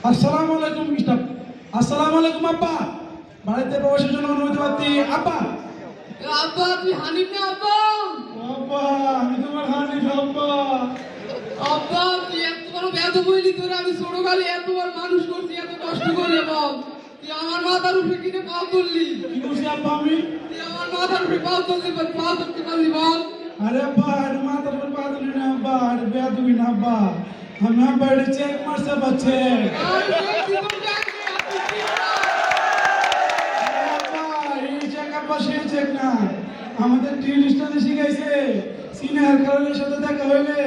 আসসালামু আলাইকুম মিস্টার। আসসালামু আলাইকুম আব্বা। বাড়িতে প্রবেশের জন্য অনুমতি পাচ্ছি আব্বা। আব্বা তুই হানিফ না আব্বা? আব্বা আমি তোমার হানিফ আব্বা। আব্বা তুই এত বড় বেয়াদব হইলি, তোরে আমি ছোটকালে এতবার মানুষ করছি, এত কষ্ট করে বাপ। তুই আমার মাথার উপরে কিনে পাও তুললি। কি করছি আব্বা আমি? তুই আমার মাথার উপরে পাও তুলতে পারলি বল? আরে আব্বা আরে মাথার উপর পা দিলি না আব্বা, আরে বেয়াদবি না আব্বা। আমি আব্বা এটা চেক মারছে বাচ্চে। আমাদের টিলিস্টাতে শিখাইছে সিনিয়র কারণের সাথে দেখা হইলে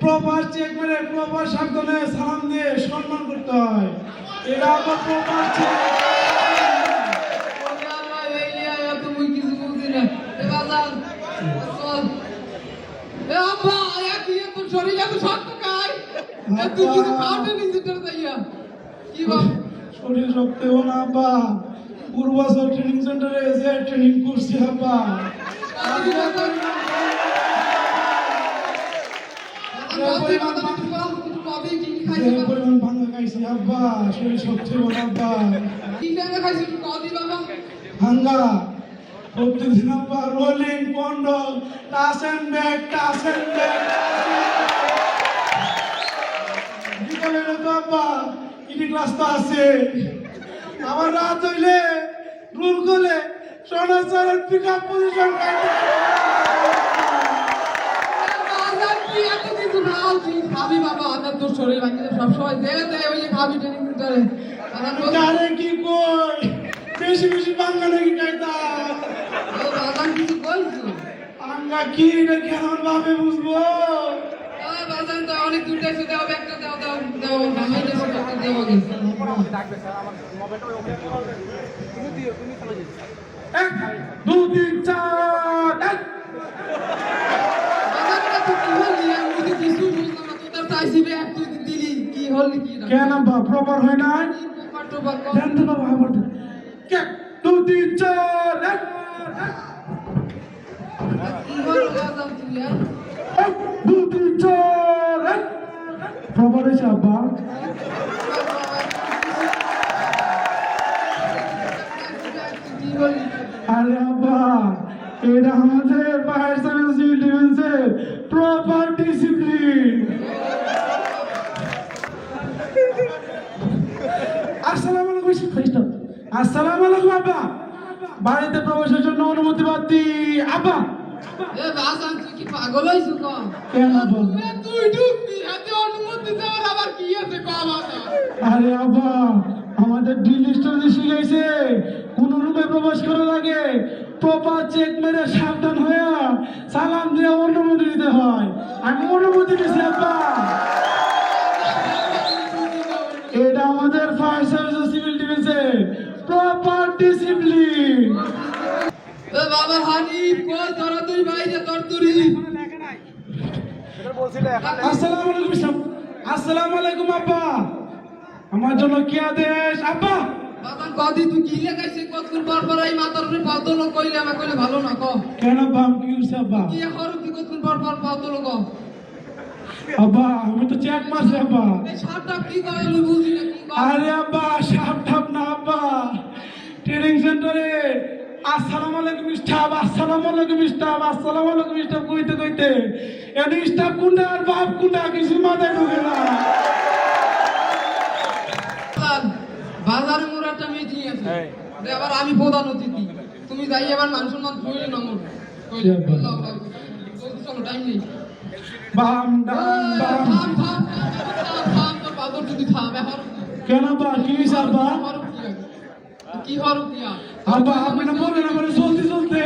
প্রপার চেক মেরে প্রপার সাবধানে সালাম দিয়ে সম্মান করতে হয়। এটা আবার প্রপার চেক। তুমি কিছু বুঝি না বাজার। আব্বা তুই এত শরীর এত শক্ত খাই, তুই কিছু খাওয়াতে নিজেদের যাইয়া কি বাপ? শরীর রক্তেও না আব্বা, পূর্বাচল ট্রেনিং সেন্টারে এসে ট্রেনিং করছি আব্বা। পরিমাণ ভাঙা খাইছি আব্বা, শরীর সবচেয়ে বড় আব্বা। ভাঙ্গা প্রত্যেকদিন আব্বা রোলিং পন্ডল টাচ এন্ড ব্যাক বিকালে তো আব্বা ইডি ক্লাস তো আছে। আমার রাত হইলে রুল করলে সোনাচারের পিক আপ পজিশন খাবি বাবা, আমার তোর শরীর ভাঙিলে সবসময় দেয় ওই যে খাবি ট্রেনিং সেন্টারে। আরে কি কই বেশি বেশি বাঙ্গা নাকি খাইতা বাজান কিছু বলছো? আঙ্গা কি রে কেমন ভাবে বুঝবো? বাজান তো অনেক দূর যাইছো, দেও একটা দেও দেও দেও নামাই দেবো একটা দেও আগে। এক দুই তিন চার বাজানটা তুই কি হলি? আমি তো কিছু বুঝলাম না, তোর চাইছি বে তুই দিলি কি হলি কি না? কেন বা প্রপার হয় না? প্রপার টোপার কর। দেন তো বাবা আবার এক দুই তিন চার কি হলো বাজান তুই? এক দুই তিন চার প্রপার হয়েছে আব্বা। কি হলি? আরে আব্বা এটা আমাদের ফায়ার সার্ভিস সিভিল ডিফেন্সের প্রপার ডিসিপ্লিন। আসসালামু আলাইকুম খ্রিস্ট। আসসালামু আলাইকুম আব্বা। বাড়িতে প্রবেশের জন্য অনুমতি পাচ্ছি আব্বা। এ বাজান তুই কি পাগল হইছো ক? কেন বল? তুই ঢুকবি হাতে অনুমতি দেওয়ার আবার কি আছে ক বাজান? আরে আব্বা আমাদের ডিলিস্টারে শিখাইছে কোন রুমে প্রবেশ করার আগে প্রপার চেক মেরে সাবধান হয়ে সালাম দিয়ে অনুমতি দিতে হয়। আমি অনুমতি দিয়েছি আব্বা। এটা আমাদের ফায়ার সার্ভিস ও সিভিল ডিফেন্সের প্রপার ডিসিপ্লিন। এ বাবা হানিফ কই তোরা তুই বাইরে তোর তুরি? আসসালামু আলাইকুম সাহেব। আসসালামু আলাইকুম আব্বা। আমার জন্য কি আদেশ আব্বা? বাজান কদি তুই কি লাগাইছিস কতক্ষণ পর পর এই মাথার উপরে পাও তোলো কইলে আমাকে কইলে ভালো না ক? কেন বাম কি হইছে আব্বা? কি হরু কি কতক্ষণ পর পর পাও তোলো ক? আব্বা আমি তো চেক মারছি আব্বা। এই সাপটা কি কয় আমি বুঝি না কি কয়? আরে আব্বা সাপ ঠাপ না আব্বা, ট্রেনিং সেন্টারে আসসালামু আলাইকুম স্টাফ, আসসালামু আলাইকুম স্টাফ, আসসালামু আলাইকুম স্টাফ কইতে কইতে এনি স্টাফ কোনটা আর বাপ কোনটা কিছু মাথায় ঢুকে না। বাজারে মোর একটা মিটিং আছে, এবার আমি প্রধান অতিথি, তুমি যাই এবার মান সম্মান কইলে না মোর কইলে চলো টাইম নেই। বাম ডাম বাম। থাম থাম থাম তোর বাদর যদি থাম এখন কেন আব্বা কি হইছে আব্বা? কি হরু কিয়া আব্বা আপনি না বলেন না বলে চলতে চলতে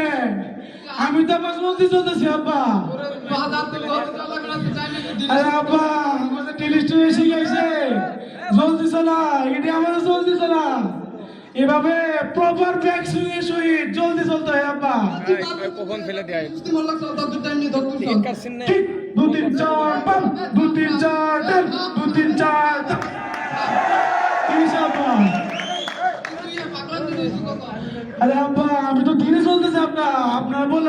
আমি তো আবার চলতে চলতেছি আব্বা। ওরে বাজার তো লড়তে লাগবে না তো চাই না দিন। আরে আব্বা আমাদের টেলিস্টে শিখাইছে জলদি চলা, এটা আমাদের জলদি চলা, এভাবে প্রপার ব্যাক সুইয়ে সহিত জলদি চলতে হয় আব্বা। কখন ফেলে দেয় বুঝতে মন লাগছে তো টাইম নেই ধর তুই ঠিক দু তিন চার পাম দু তিন চার ডান দু তিন চার কি আব্বা? তুই পাগলা তুই কত? আরে আব্বা আমি তো ধীরে চলতেছি আব্বা, আপনার বলে